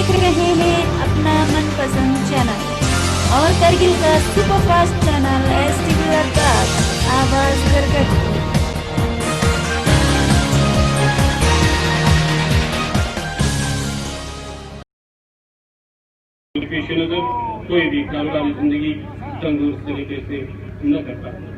देख रहे हैं अपना मनपसंद चैनल और करगिल का super fast channel STV Ladakh आवाज करगट। कोई भी कारोबारी जिंदगी तंदुरुस्त तरीके से न कर पाता।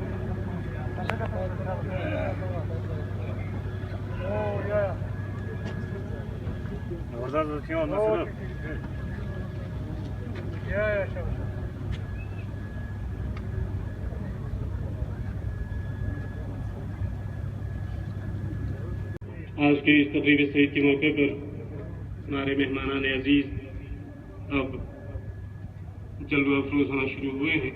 आज के इस तकरीब सईद के मौके पर हमारे मेहमानान अजीज अब जलवा अफरोज होना शुरू हुए हैं।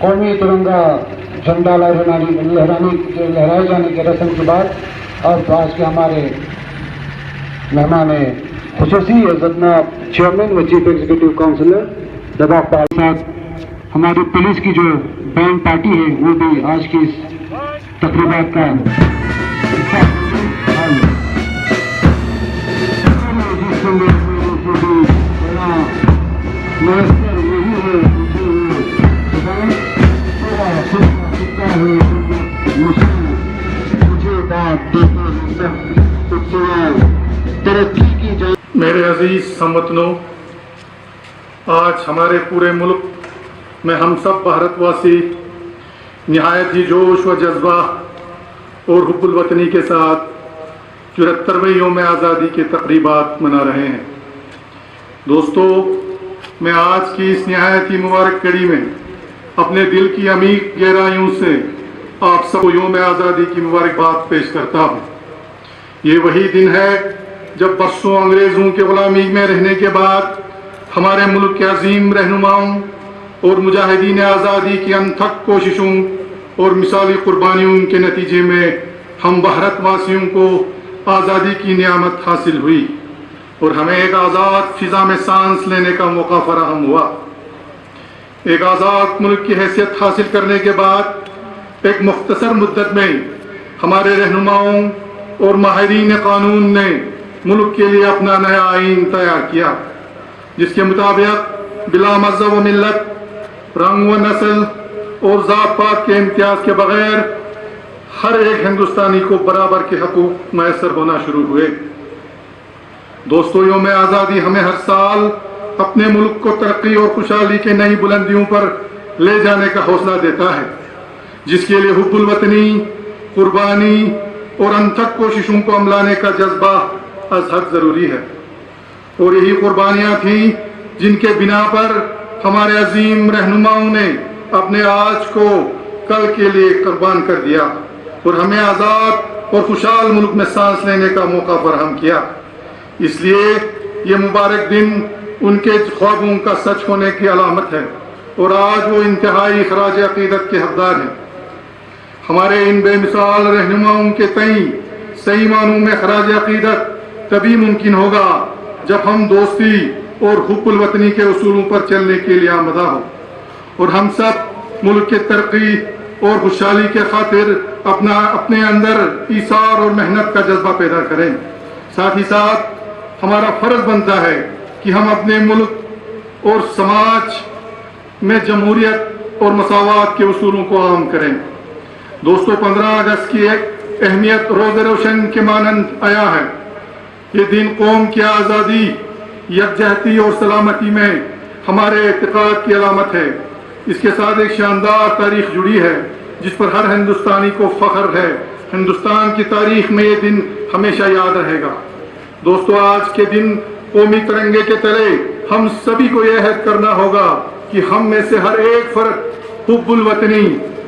कौमी तिरंगा झंडा लहराए जाने के रस्म के बाद अब आज के हमारे मेहमान खुसूसी जनाब चेयरमैन व चीफ एग्जीक्यूटिव काउंसिलर दबाव पाल साहब, हमारी पुलिस की जो बैंड पार्टी है वो भी आज की इस तकरीबात का मेरे अजीज समवतनों, आज हमारे पूरे मुल्क में हम सब भारतवासी निहायत ही जोश व जज्बा और हुब्बुल वतनी के साथ 74वें यौम आज़ादी के तकरीबात मना रहे हैं। दोस्तों, मैं आज की इस निहायत ही मुबारक कड़ी में अपने दिल की अमीर गहराइयों से आप सबको यौम आज़ादी की मुबारकबाद पेश करता हूँ। ये वही दिन है जब बरसों अंग्रेज़ों के गुलामी में रहने के बाद हमारे मुल्क के अजीम रहनुमाओं और मुजाहिदीन आज़ादी की अनथक कोशिशों और मिसाली कुर्बानियों के नतीजे में हम भारतवासियों को आज़ादी की नियामत हासिल हुई और हमें एक आज़ाद फिज़ा में सांस लेने का मौका फराहम हुआ। एक आज़ाद मुल्क की हैसियत हासिल करने के बाद एक मुख्तसर मुद्दत में हमारे रहनुमाओं और माहिरीन कानून ने मुल्क के लिए अपना नया आइन तैयार किया, जिसके मुताबिक बिला मज़हब व मिल्लत, रंग व नस्ल और ज़ात पात के इम्तियाज़ के बगैर हर एक हिंदुस्तानी को बराबर के हकूक़ मैसर होना शुरू हुए। दोस्तों, यौम आज़ादी हमें हर साल अपने मुल्क को तरक्की और खुशहाली के नई बुलंदियों पर ले जाने का हौसला देता है, जिसके लिए हुब्बुल वतनी, कुर्बानी और अनथक कोशिशों को अमलाने का जज्बा अज़ हद ज़रूरी है। और यही कुर्बानियाँ थीं जिनके बिना पर हमारे अजीम रहनुमाओं ने अपने आज को कल के लिए कुर्बान कर दिया और हमें आज़ाद और खुशहाल मुल्क में सांस लेने का मौका फराहम किया। इसलिए ये मुबारक दिन उनके ख्वाबों का सच होने की अलामत है और आज वो इंतहाई खराज अकीदत के हकदार हैं। हमारे इन बेमिसाल रहनुमाओं के तई सही मानों में खराज अकीदत तभी मुमकिन होगा जब हम दोस्ती और हुब्बुल वतनी के उसूलों पर चलने के लिए आमदा हो और हम सब मुल्क के तरक्की और खुशहाली के खातिर अपने अंदर ईसार और मेहनत का जज्बा पैदा करें। साथ ही साथ हमारा फर्ज बनता है कि हम अपने मुल्क और समाज में जमहूरियत और मसावात के उसूलों को आम करें। दोस्तों, 15 अगस्त की एक अहमियत रोज़ रोशन के मानंद आया है। ये दिन कौम की आज़ादी, यकजहती और सलामती में हमारे इत्तेफाक की अलामत है। इसके साथ एक शानदार तारीख जुड़ी है जिस पर हर हिंदुस्तानी को फख्र है। हिंदुस्तान की तारीख में ये दिन हमेशा याद रहेगा। दोस्तों, आज के दिन कौमी तिरंगे के तले हम सभी को यह अहद करना होगा कि हम में से हर एक फर्द हुब्बुल वतनी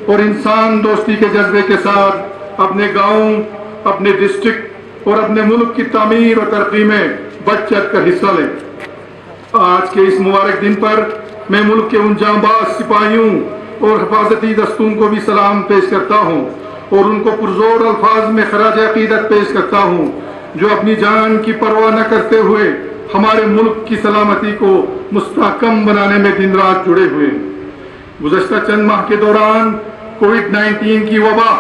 और इंसान दोस्ती के जज्बे के साथ अपने गाँव, अपने डिस्ट्रिक्ट और अपने मुल्क की तामीर और तरक्की में बढ़ चढ़ कर हिस्सा ले। आज के इस मुबारक दिन पर मैं मुल्क के उन जांबाज सिपाहियों और हिफाजती दस्तों को भी सलाम पेश करता हूँ और उनको पुरजोर अल्फाज में खराज अकीदत पेश करता हूँ जो अपनी जान की परवाह न करते हुए हमारे मुल्क की सलामती को मुस्तहकम बनाने में दिन रात जुड़े हुए। गुज़श्ता चंद माह के दौरान कोविड-19 की वबा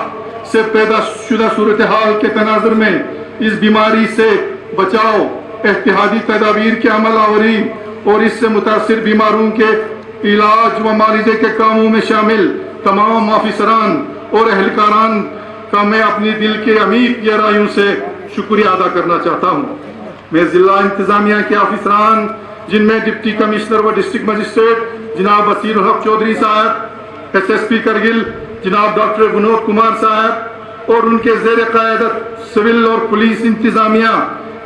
से पैदा शुदा सूरत हाल के तनाजुर में इस बीमारी से बचाव, एहतियाती तदाबीर की अमल आवरी और इससे मुतासिर बीमारों के इलाज व मालिजे के कामों में शामिल तमाम ऑफिसरान और एहलकारान का मैं अपनी दिल के अमीर गहराइयों से शुक्रिया अदा करना चाहता हूँ। मैं जिला इंतजामिया के ऑफिसरान, जिनमें डिप्टी कमिश्नर व डिस्ट्रिक्ट मजिस्ट्रेट जनाब बसीरुल हक चौधरी साहब, SSP करगिल जनाब डॉक्टर विनोद कुमार साहब और उनके ज़ेर क़यादत सिविल और पुलिस इंतजामिया,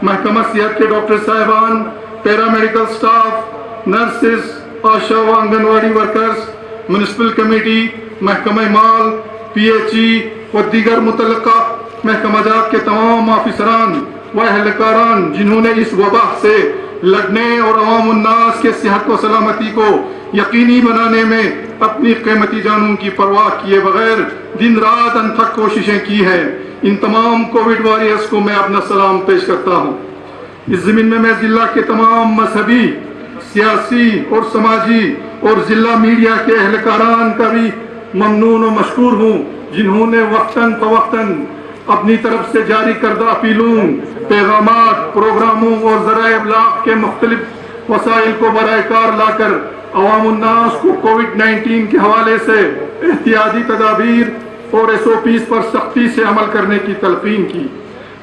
महकमा सेहत के डॉक्टर साहिबान, पैरामेडिकल स्टाफ, नर्सेज, आशा व आंगनवाड़ी वर्कर्स, म्यूनिसिपल कमेटी, महकमा माल, PHE व दीगर मुतल्लिका महकमाजात के तमाम ऑफिसरान व एहलकारान जिन्होंने इस वबा से लड़ने और अवाम उन्नास के सेहत व सलामती को यकीनी बनाने में अपनी कीमती जानों की परवाह किए बगैर दिन रात अनथक कोशिशें की है, इन तमाम कोविड वॉरियर्स को मैं अपना सलाम पेश करता हूँ। इस ज़मीन में मैं जिला के तमाम मजहबी, सियासी और समाजी और जिला मीडिया के एहलकारान का भी ममनून और मशकूर हूँ जिन्होंने वक्तन फवक्तन अपनी तरफ से जारी करदा अपीलों, पैगामात, प्रोग्रामों और ज़राए इब्लाग के मुख्तलिफ वसाइल को बराए कार लाकर अवाम उन्नास को कोविड-19 के हवाले से एहतियाती तदाबीर और SOPs पर सख्ती से अमल करने की तलकीन की,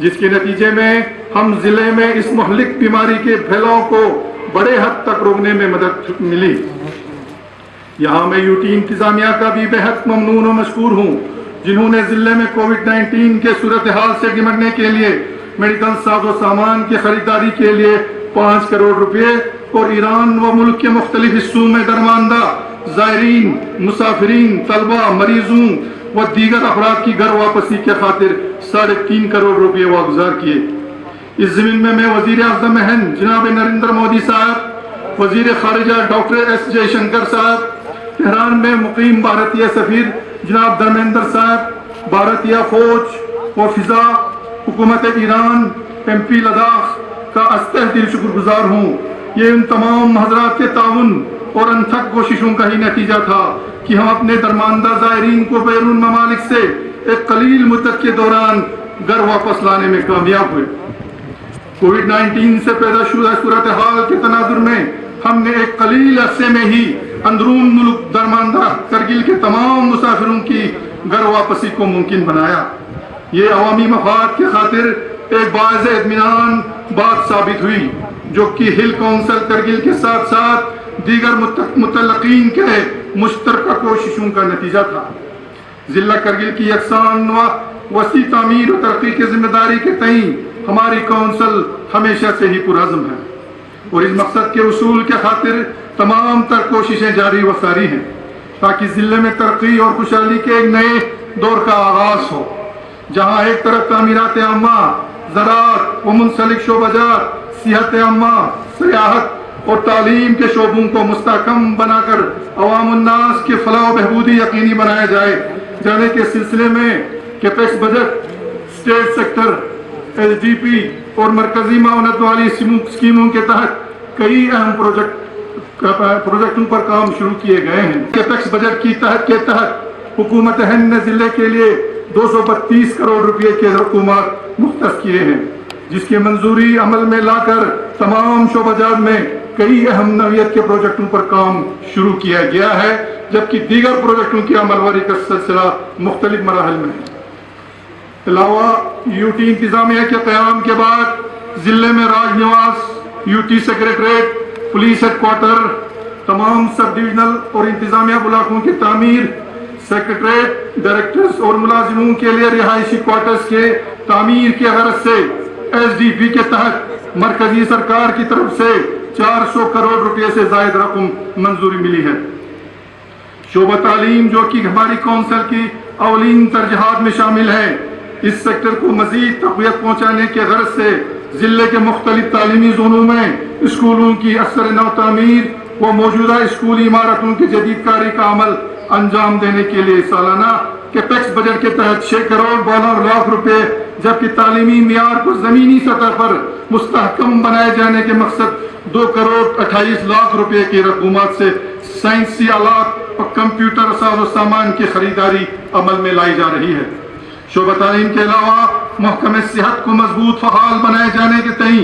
जिसके नतीजे में हम ज़िले में इस महलिक बीमारी के फैलाव को बड़े हद तक रोकने में मदद मिली। यहाँ मैं UT इंतजामिया का भी बेहद ममनून और मशकूर हूँ जिन्होंने ज़िले में कोविड-19 के सूरत हाल से निपटने के लिए मेडिकल साजो सामान की खरीदारी के लिए 5 करोड़ रुपए और ईरान व मुल्क के मुख्तलिफ हिस्सों में दरमानदा ज़ायरीन, मुसाफिरीन, तलबा, मरीजों व दीगर अफराद की घर वापसी के खातिर 3.5 करोड़ रुपए वागुजार किए। इस ज़मीन में मैं वज़ीर आज़म हिंद जनाब नरेंद्र मोदी साहब, वज़ीर खारिजा डॉक्टर S जयशंकर साहब, तेहरान में मुकीम भारतीय सफ़ीर जनाब धर्मेंद्र साहब, भारतीय फौज व फिजा, हुकूमत ईरान, MP लद्दाख का अस्ते दिल शुक्रगुजार हूँ। ये उन तमाम हजरात के ताउन और अनथक कोशिशों का ही नतीजा था कि हम अपने दरमानदा ज़ायरीन को बैरून ममालिक से एक कलील मुद्दत के दौरान घर वापस लाने में कामयाब हुए। कोविड-19 से पैदा शुदा सूरत हाल के तनाजुर में हमने एक कलील अरसे में ही अंदरून मुल्क दरमानदा करगिल के तमाम मुसाफिरों की घर वापसी को मुमकिन बनाया। ये अवामी मफाद की खातिर एक बाइज़ इत्मीनान बात साबित हुई, जो कि हिल काउंसिल करगिल के साथ साथ दीगर मुतल्लकीन के मुश्तरका कोशिशों का नतीजा था। जिला करगिल की यकसान व वसी तामीर और तरक्की की जिम्मेदारी के तई हमारी काउंसिल हमेशा से ही पुरअज़्म है और इस मकसद के उसूल के खातिर तमाम तर कोशिशें जारी व सारी हैं, ताकि जिले में तरक्की और खुशहाली के एक नए दौर का आगाज हो, जहाँ एक तरफ तामीरात आम्मा, ज़राअत व मुंसलिक शोबाजात, सिहत आम्मा, सियाहत और तालीम के शोबों को मुस्तहकम बनाकर अवामुन्नास के फलाह व बहबूदी यकीनी बनाया जाने के सिलसिले में capex budget, state sector, SDP और मरकजी मावनत वाली स्कीमों के तहत कई अहम प्रोजेक्टों पर काम शुरू किए गए हैं। कैपेक्स बजट के तहत हुकूमत हिंद ने जिले के लिए 232 करोड़ रुपए के रकूमात मुख्तस किए हैं, जिसकी मंजूरी अमल में लाकर तमाम शोबाजात में कई अहम नौयत के प्रोजेक्टों पर काम शुरू किया गया है, जबकि दीगर प्रोजेक्टों की अमलवारी का सिलसिला मुख्तलिफ मराहल में है। अलावा यूटी इंतजामिया के क़याम के बाद जिले में राज निवास, यूटी सेक्रेटरीट, पुलिस हेडक्वार्टर, तमाम सब डिविजनल और इंतजामिया ब्लॉकों की तामीर, सेक्रेटरीट, डायरेक्टर्स और मुलाजिमों के लिए रिहायशी क्वार्टर्स के तामीर की गरज से एसडीपी के तहत मरकजी सरकार की तरफ से 400 करोड़ रुपए से जायद रकम मंजूरी मिली है। शोबा तालीम, जो कि हमारी काउंसिल की अवलीन तरजीहात में शामिल है, इस सेक्टर को मजीद तक़वियत पहुँचाने के गरज से जिले के मुख्तलिफ तालीमी जोनों में स्कूलों की असर नौ तामीर व मौजूदा स्कूली इमारतों की जदीदकारी का अमल अंजाम देने के लिए सालाना कैपेक्स बजट के तहत 6 करोड़ 52 लाख रुपए, जबकि तालीमी मियार को जमीनी सतह पर मुस्तहकम बनाए जाने के मकसद 2 करोड़ 28 लाख रुपए की रकूमात से साइंसी आलात और कंप्यूटर साजो सामान की खरीदारी अमल में लाई जा रही है। शोबा तालीम के अलावा महकमे सेहत को मजबूत फहाल बनाए जाने के तई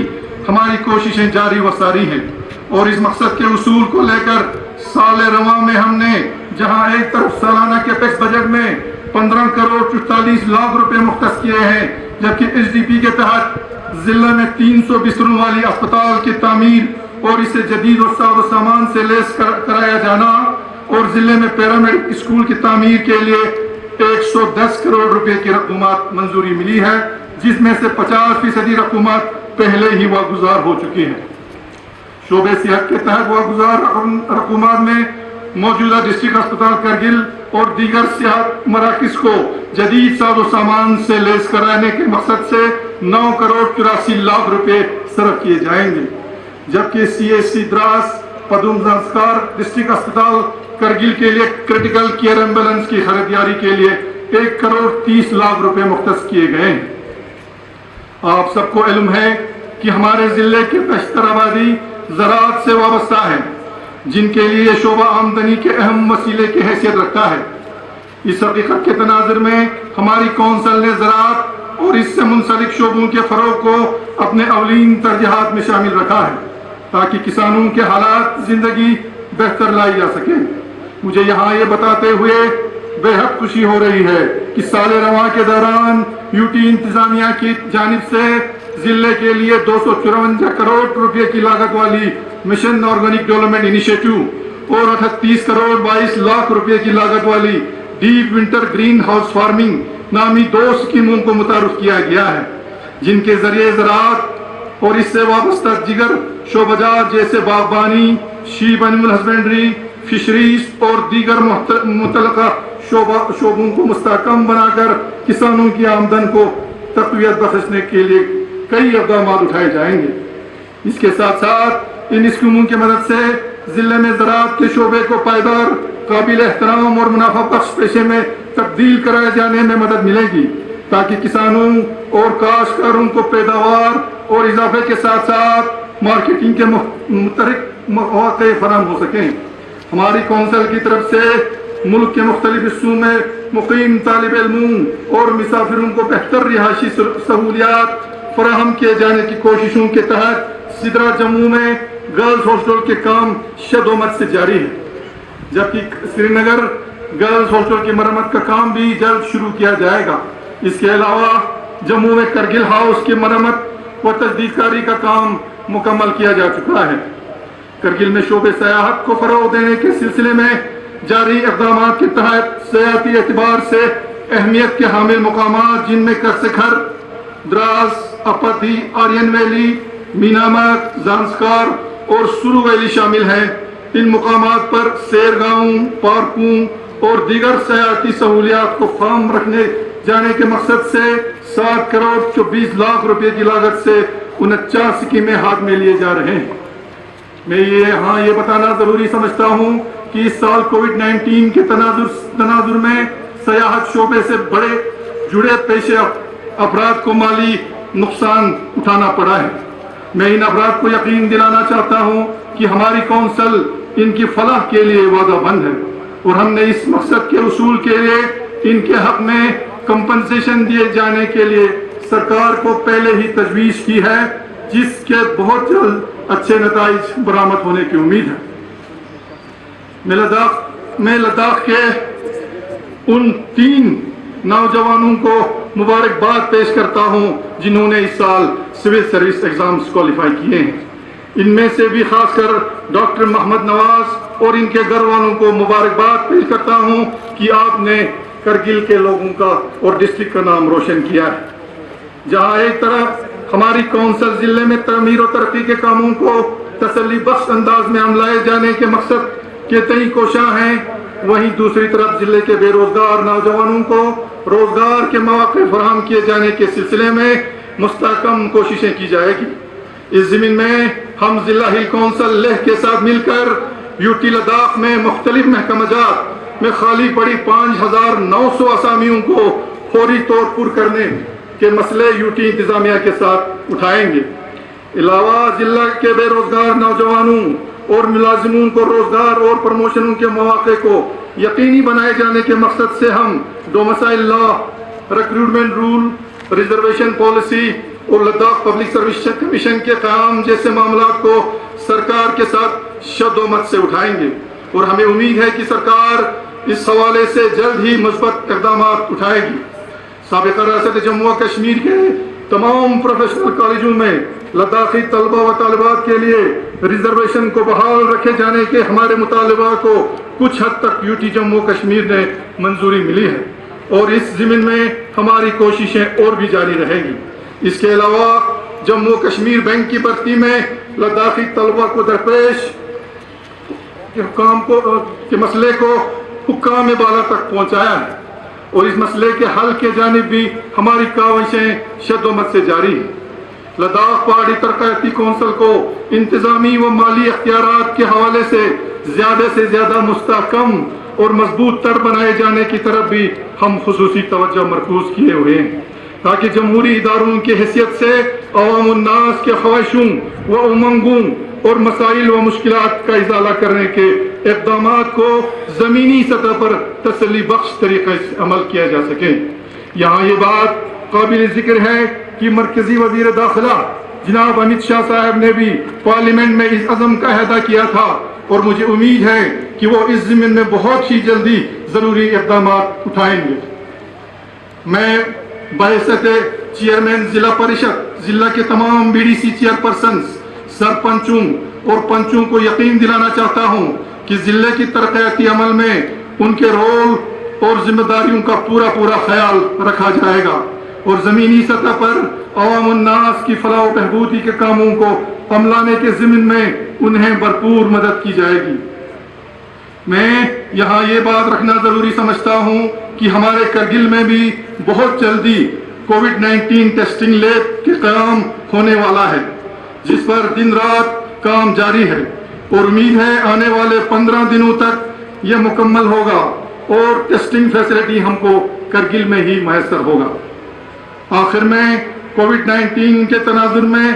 हमारी कोशिशें जारी व सारी हैं और इस मकसद के उसूल को लेकर साल रवा में हमने जहां एक तरफ सालाना कैपेक्स बजट में 15 करोड़ 44 लाख रुपए मुख्तस किए हैं, जबकि एसडीपी के तहत जिले में 300 बिस्तरों वाली अस्पताल की तामीर और इसे जदीद और साजो सामान से लैस कराया जाना और जिले में पैरामेडिक स्कूल की तामीर के लिए 110 करोड़ रुपए की रकूमात मंजूरी मिली है, जिसमें से 50% रकूमात पहले ही वागुजार हो चुकी हैं। शोबे सेहत के तहत वागुजार रकूमात में मौजूदा डिस्ट्रिक्ट अस्पताल करगिल और दीगर सेहत मराकज को जदीद साजो सामान से लैस कराने के मकसद से 9 करोड़ 84 लाख रुपए सर्व किए जाएंगे, जबकि CHC द्रास पदुम संस्कार डिस्ट्रिक्ट अस्पताल करगिल के लिए क्रिटिकल केयर एम्बुलेंस की खरीदारी के लिए 1 करोड़ 30 लाख रुपए मुख्तस किए गए हैं। आप सबको इल्म है कि हमारे जिले की बेशतर आबादी ज़राअत से वाबस्ता है, जिनके लिए शोबा आमदनी के अहम वसीले की हैसियत रखता है। इस हकीकत के तनाजुर में हमारी काउंसिल ने ज़राअत और इससे मुंसलिक शोबों के फ़रोग़ को अपने अवलीन तरजीहात में शामिल रखा है, ताकि किसानों के हालात ज़िंदगी बेहतर लाई जा सके। मुझे यहाँ ये बताते हुए बेहद खुशी हो रही है कि साल रवा के दौरान यूटी इंतजामिया की जानिब से जिले के लिए 254 करोड़ रुपए की लागत वाली मिशन ऑर्गेनिक डेवलपमेंट इनिशिएटिव और 38 करोड़ 22 लाख रुपए की लागत वाली deep winter green house farming नामी 2 स्कीमों को मुतारुफ किया गया है, जिनके जरिए ज़राअत और इससे वाबस्ता जिगर शोबाजात जैसे बागबानी, शीप एनिमल हस्बेंड्री, फिशरीज और दीगर मुतल्लका शोबों को मुस्तहकम बनाकर किसानों की आमदन को तक़वियत बख्शने के लिए कई इक़दाम उठाए जाएंगे। इसके साथ साथ इन स्कीमों की मदद से जिले में ज़राअत के शोबे को पायदार, काबिल एहतराम और मुनाफा बख्श पेशे में तब्दील कराए जाने में मदद मिलेगी, ताकि किसानों और काश्तकारों को पैदावार और इजाफे के साथ साथ मार्केटिंग के मुतरिक मौके फराहम हो सकें। हमारी काउंसिल की तरफ से मुल्क के मुख्तलिफ हिस्सों में मुकीम तालिब इल्मों और मुसाफिरों को बेहतर रिहायशी सहूलियात फराहम किए जाने की कोशिशों के तहत सिदरा जम्मू में गर्ल्स हॉस्टल के काम शदोमत से जारी है, जबकि श्रीनगर गर्ल्स हॉस्टल की मरम्मत का काम भी जल्द शुरू किया जाएगा। इसके अलावा जम्मू में करगिल हाउस की मरम्मत व तजदीदकारी का काम मुकम्मल किया जा चुका है। करगिल में शोबे सयाहत को फरोग देने के सिलसिले में जारी इक़दाम के तहत सयाहती एतबार से अहमियत के हामिल मुकामात जिनमें करसखर, द्रास, अपथी, आर्यन वैली, मीनामक, ज़ांस्कार और सुरु वैली शामिल हैं। इन मुकामात पर सैरगाहों, पार्कों और दीगर सयाहती सहूलियात को फार्म रखने जाने के मकसद से 7 करोड़ 24 लाख रुपए की लागत से 49 स्कीमें हाथ में लिए जा रहे हैं। मैं ये बताना जरूरी समझता हूँ कि इस साल कोविड-19 के तनाजुर में सयाहत शोबे से बड़े जुड़े पेशे अफराद को माली नुकसान उठाना पड़ा है। मैं इन अफराद को यकीन दिलाना चाहता हूँ कि हमारी कौंसल इनकी फलाह के लिए वादाबंद है और हमने इस मकसद के उसूल के लिए इनके हक में कंपनसेशन दिए जाने के लिए सरकार को पहले ही तजवीज़ की है, जिसके बहुत जल्द अच्छे नताइज बरामद होने की उम्मीद है। मैं लद्दाख के उन 3 नौजवानों को मुबारकबाद पेश करता हूं जिन्होंने इस साल सिविल सर्विस एग्जाम्स क्वालिफाई किए हैं। इनमें से भी खासकर डॉक्टर मोहम्मद नवाज और इनके घर वालों को मुबारकबाद पेश करता हूं कि आपने करगिल के लोगों का और डिस्ट्रिक्ट का नाम रोशन किया है। जहां एक तरफ हमारी कौंसल जिले में तमीर और तरक्की के कामों को तसल्ली बख्श अंदाज में अमलाए जाने के मकसद के तई कोशां हैं, वहीं दूसरी तरफ जिले के बेरोजगार नौजवानों को रोजगार के मौके फराहम किए जाने के सिलसिले में मुस्तहकम कोशिशें की जाएगी। इस ज़मीन में हम जिला हिल कौंसल लेह के साथ मिलकर यूटी लद्दाख में मुख्तलिफ महकमात में खाली पड़ी 5,900 असामियों को फौरी तौर पर करने के मसले यूटी इंतजामिया के साथ उठाएंगे। अलावा जिला के बेरोजगार नौजवानों और मुलाजिमों को रोजगार और प्रमोशनों के मौके को यकीनी बनाए जाने के मकसद से हम domicile law, recruitment rule, reservation policy और लद्दाख पब्लिक सर्विस कमीशन के क़याम जैसे मामला को सरकार के साथ शदोमत से उठाएंगे और हमें उम्मीद है कि सरकार इस हवाले से जल्द ही मुस्बत इक़दाम उठाएगी। साबिक़ा रियासत जम्मू व कश्मीर के तमाम प्रोफेशनल कॉलेजों में लद्दाखी तलबा व तालिबात के लिए रिजर्वेशन को बहाल रखे जाने के हमारे मुतालबा को कुछ हद तक यूटी जम्मू कश्मीर ने मंजूरी मिली है और इस ज़मीन में हमारी कोशिशें और भी जारी रहेंगी। इसके अलावा जम्मू कश्मीर बैंक की भर्ती में लद्दाखी तलबा को दरपेश के मसले को हुक्काम बाला तक पहुँचाया है और इस मसले के हल के जानिब भी हमारी काविशें शदोमत से जारी है। लद्दाख पहाड़ी तरक्याती कौंसल को इंतजामी व माली अख्तियारात के हवाले से ज़्यादा मुस्तहकम और मजबूत तर बनाए जाने की तरफ भी हम खुसूसी तवज्जो मरकूज किए हुए हैं, ताकि जमहूरी इदारों की हैसियत से अवाम उन्नास के ख्वाहिशों व उमंगों और मसाइल व मुश्किलात का इजाला करने के इक़दामात को ज़मीनी सतह पर तसल्ली बख्श तरीक़े से अमल किया जा सके। यहाँ ये बात काबिल ज़िक्र है कि मरकज़ी वज़ीर दाखिला जनाब अमित शाह साहब ने भी पार्लियामेंट में इस अज़म का अहदा किया था और मुझे उम्मीद है कि वो इस ज़मीन में बहुत ही जल्दी ज़रूरी इक़दाम उठाएंगे। मैं बहैसियत चेयरमैन जिला परिषद जिला के तमाम बीडीसी चेयरपर्सन्स, सरपंचों और पंचों को यकीन दिलाना चाहता हूँ कि जिले की तरक्याती अमल में उनके रोल और जिम्मेदारियों का पूरा ख्याल रखा जाएगा और ज़मीनी सतह पर अवाम उन्नास की फलाह व बहबूदी के कामों को अमलाने के ज़मीन में उन्हें भरपूर मदद की जाएगी। मैं यहाँ ये बात रखना ज़रूरी समझता हूँ कि हमारे करगिल में भी बहुत जल्दी कोविड-19 टेस्टिंग लैब के क़याम होने वाला है, जिस पर दिन रात काम जारी है और उम्मीद है आने वाले 15 दिनों तक यह मुकम्मल होगा और टेस्टिंग फैसिलिटी हमको करगिल में ही मैसर होगा। आखिर में कोविड-19 के तनाजुर में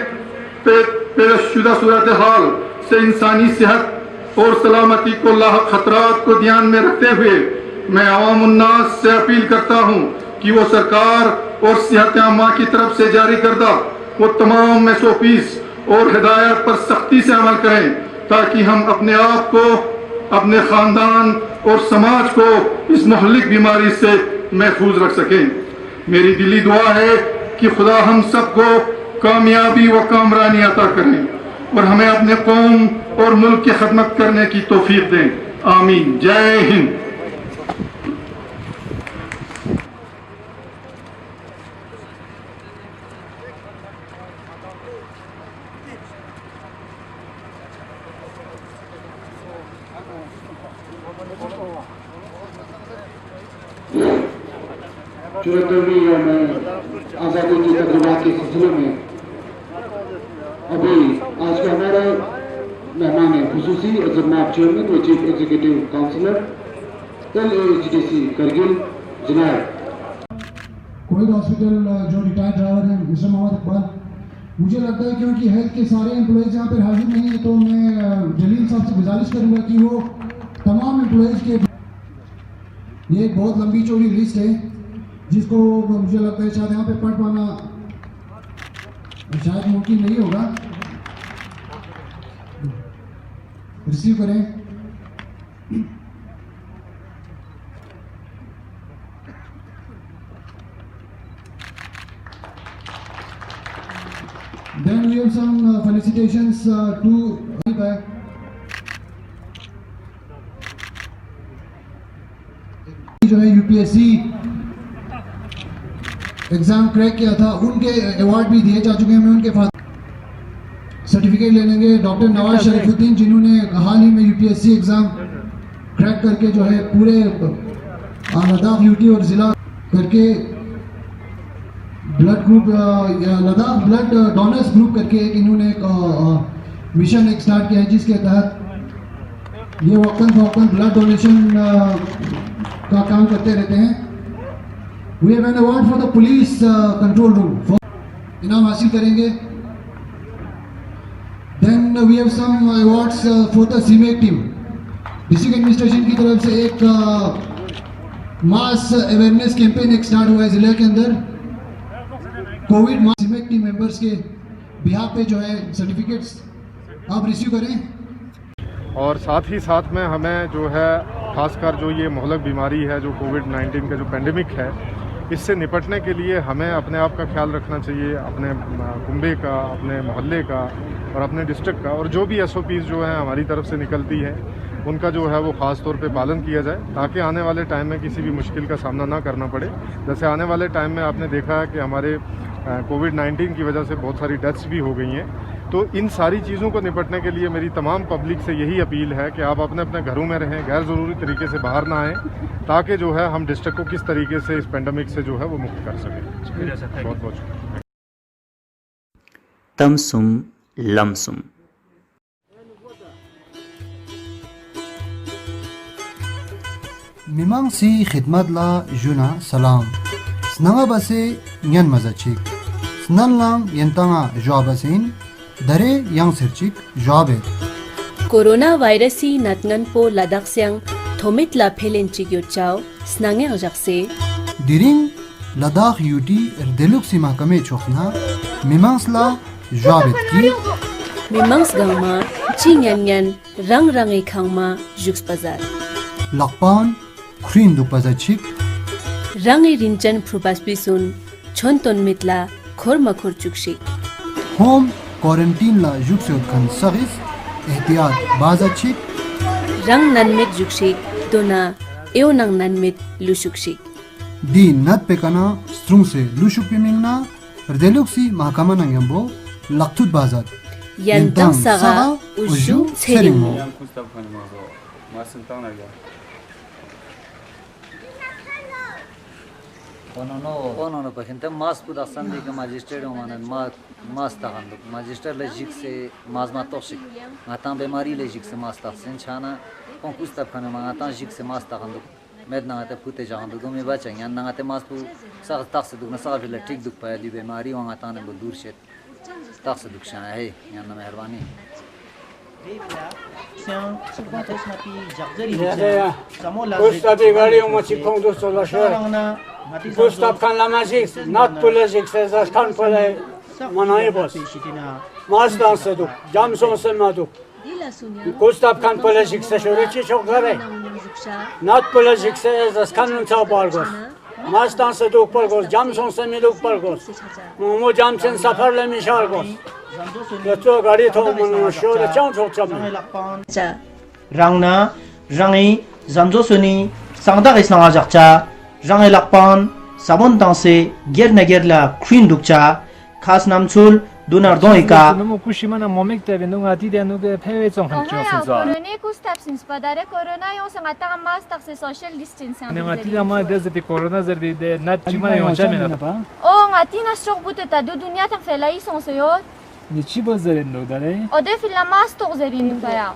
पेशशुदा सूरत हाल से इंसानी सेहत और सलामती को लाहक खतरात को ध्यान में रखते हुए मैं अवाम उन्नास से अपील करता हूँ कि वो सरकार और सेहत आमा की तरफ से जारी करदा वो तमाम SOPs और हिदायत पर सख्ती से अमल करें ताकि हम अपने आप को, अपने ख़ानदान और समाज को इस महलिक बीमारी से महफूज रख सकें। मेरी दिली दुआ है कि खुदा हम सबको कामयाबी व कामरानी अता करें और हमें अपने कौम और मुल्क की खदमत करने की तौफीक दें। आमीन। जय हिंद। चौहत्तरवीं यौम आज़ादी की तकरीबात के सिलसिले में अभी आज का हमारा मेहमान है खुसूसी जनाब चेयरमैन व chief executive counsellor LAHDC Kargil जनाब कोविड हॉस्पिटल जो रिटायर्ड ड्राइवर हैं मिस्टर मोहम्मद इकबाल। मुझे लगता है क्योंकि हेल्थ के सारे एम्प्लॉयज़ यहाँ पर हाजिर नहीं है तो मैं जलील साहब से गुजारिश करूँगा कि वो तमाम एम्प्लॉयज़ के, ये एक बहुत लंबी चौड़ी लिस्ट है जिसको मुझे लगता है शायद यहाँ पे पढ़ पाना शायद मुमकिन नहीं होगा। रिसीव करें। Then we have some felicitations to जो है UPSC एग्जाम क्रैक किया था उनके अवार्ड भी दिए जा चुके हैं। मैं उनके पास सर्टिफिकेट ले लेंगे। डॉक्टर नवाज शरीफुद्दीन जिन्होंने हाल ही में UPSC एग्जाम क्रैक करके जो है पूरे लद्दाख यूटी और ज़िला करके blood group Ladakh blood donors group करके एक इन्होंने एक मिशन एक स्टार्ट किया है जिसके तहत ये वक्तन फवक्तन ब्लड डोनेशन का काम करते रहते हैं। We have an award for the police control room. इनाम हासिल करेंगे। Then we have some awards for the CMAC team. District administration की तरफ से एक मास अवेयरनेस कैंपेन एक स्टार्ट हुआ है जिले के अंदर। कोविड मास CMAC टीम मेंबर्स के बिहाफ पे जो है सर्टिफिकेट्स आप रिसीव करें। और साथ ही साथ में हमें जो है खासकर जो ये मोहलक बीमारी है जो कोविड-19 का जो पेंडेमिक है इससे निपटने के लिए हमें अपने आप का ख्याल रखना चाहिए, अपने कुंबे का, अपने मोहल्ले का और अपने डिस्ट्रिक्ट का, और जो भी SOPs जो हैं हमारी तरफ से निकलती है उनका जो है वो ख़ास तौर पे पालन किया जाए ताकि आने वाले टाइम में किसी भी मुश्किल का सामना ना करना पड़े। जैसे आने वाले टाइम में आपने देखा है कि हमारे कोविड-19 की वजह से बहुत सारी डेथ्स भी हो गई हैं। तो इन सारी चीज़ों को निपटने के लिए मेरी तमाम पब्लिक से यही अपील है कि आप अपने अपने घरों में रहें, गैर ज़रूरी तरीके से बाहर ना आएँ ताकि जो है हम डिस्ट्रिक्ट को किस तरीके से इस पेंडेमिक से जो है वो मुक्त कर सकें। बहुत बहुत शुक्रिया। तमसुम लमसुम। मिमांग सी खिदमत ला जुना सलाम स्नंगा बसे न्यन मजाचिक स्ननलांग यंतांगा जवाबसेन दरे yang serchik jabe कोरोना वायरसी नतनन पो लद्दाख थोमित ला फेलेन चिग्यो चाओ स्नांगे अजकसे दिरिंग Ladakh UT erdeluk si mahkame chokna मिमांस ला jabe की मिमांस गांगमा चिंगन रंग रंगे खांगमा जुक्स बाजार लकपान खरीन दुक बाजाचिक रंगे रिंचन फ्रुपास बिसुन छोनतोन मितला खोर मखोर चुकशी होम क्वारंटीन ला जुक से उत्खन सगिस एहतियात बाजाचिक रंग ननमित जुकशी दोना एव नंग ननमित लुशुकशी दी नत पेकना स्ट्रुंग से लुशुक पिमिंगना erdeluk si mahkama nangyambo laktut bazat यंतंग सगा उशु सेरिंगो Ono pakinte mas budasan de magistrate omanan mas tagandu magistrate lejik se mazma toshik ngatan bemari lejik se mas tahsen chana konkusta khane ngatan jik se mas tagandu medna ngate pute jagandu do me bacha yan ngate mas pu sag tahse dugna sag vile tik duk pa di bemari wa ngatan bo dur shet tahse duk shana hai yan meherbani Ustadi gari o machi kondo sola shara. Gustav kan la magic, not politics, as kan pole manai bos mas dansaduk jam son sanmaduk Gustav kan polajik se şöyle çok gare nat polajik se ez kanun ta bargos mas dansaduk bargos jam son sanmaduk bargos momo jam sen safarle mishargos Yato gari to mon şöyle çok çam Rangna rangi zamzo suni sangda isnanga jakcha rangi lakpan sabon tangse gerna gerla queen dukcha khas namchul dunar doika 너무 구시만한 몸액 때문에 누가 디데누게 폐회 좀 한쪽 진짜 Corona Gustav sin spadare corona yung sa ngata mas tak sa social distancing. 내가 디다마 데즈디 코로나 저디 나 지만 용자면 Oh ngati na sok buta ta do dunya tang felai song sayo. 니 집어서는 노다래 O de fila mas tok zerin kaya.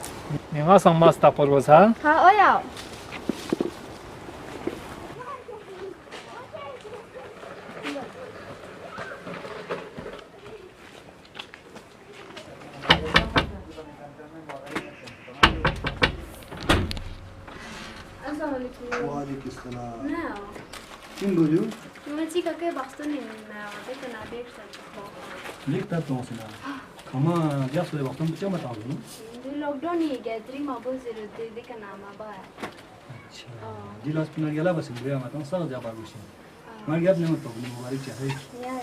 내가 상마스타 por고사 Ha oya. Waalaikum salam. Kim boyu? Lekta tonsina. Kama jasle baktan bıçak mı taldın? Lockdown hi gathering ma bo zero de kana ma ba. Dilas pinar gala basın buraya matan sağ yapar bu şey. Mar gap ne mutlu mübarek ya. Ya.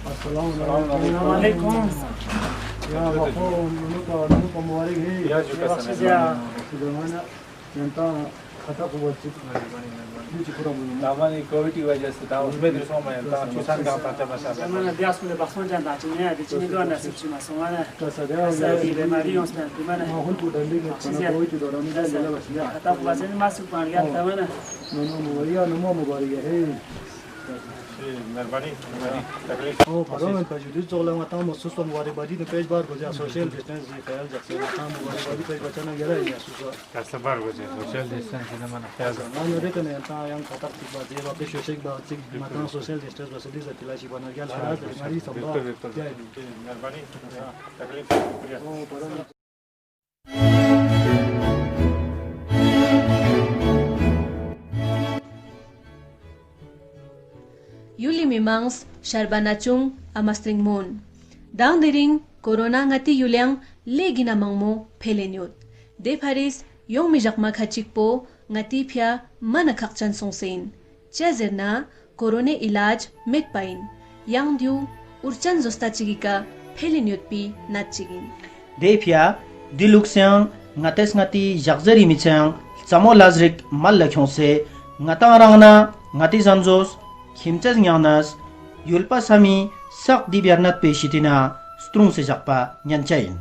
Assalamu alaikum. Ya bapo nuko mübarek hey. Ya juga Subhana yanta khata kuwacit. 나만이 코비드 와이저스 다 우스베드 소마야 다 조산 가 파타 마사 Mana dias pule bakson jan da chine de chine do na suchi ma songana sa di be mari ons na mana huntu dandi ke kana koi tu dorani da gala basiya. ata wasen masu pan ya ta mana No mubarak no mubarak hey. मेहरबानी Oh, pardon, pas du tout la matin mo susto mubarak badi ne page bar goja social distance ji khayal jakse matin mubarak badi page bachana gera ya suso. कासबार गजे social distance ने मना ख्याल Ano de kana yanta yang khatak tik ba je ba pe shoshek ba tik matin social distance basili za tilashi bana gel haraz mari sabba. मेहरबानी तकलीफ Oh, pardon. Yuli mimangs sharbanachung amastring mon. Dang diring corona ngati yuliang legina mangmo pelenyut. De Paris yong mijakma khachikpo ngati phya mana khakchan songsein. Chazerna corona ilaj met pain. Yang diu urchan zosta chigika pelenyut pi natchigin. Depia diluxiang ngates ngati jakzeri michang chamo lazrik mal lakhonse ngata rangna ngati zanjos khimchas ngyanas yulpa sami sak dibyarnat peshitina strung se jakpa nyanchain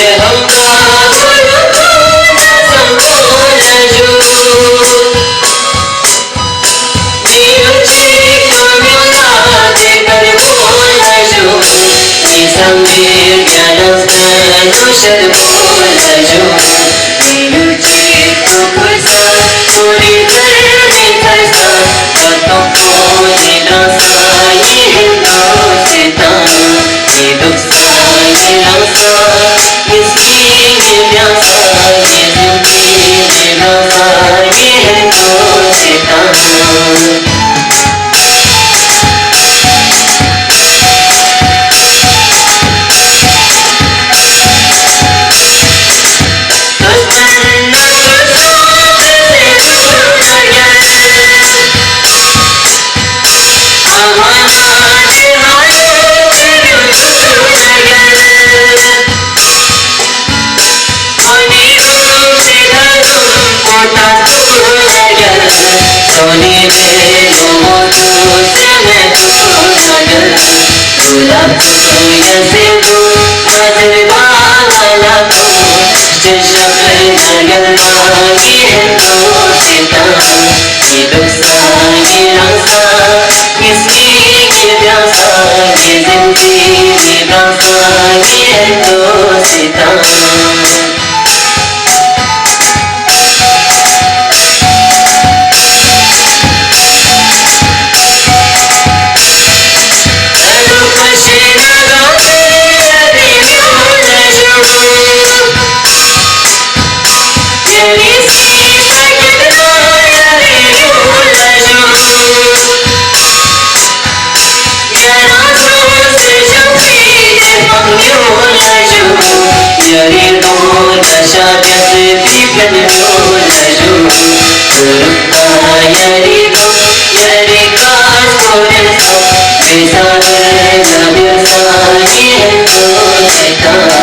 Bisa berjaya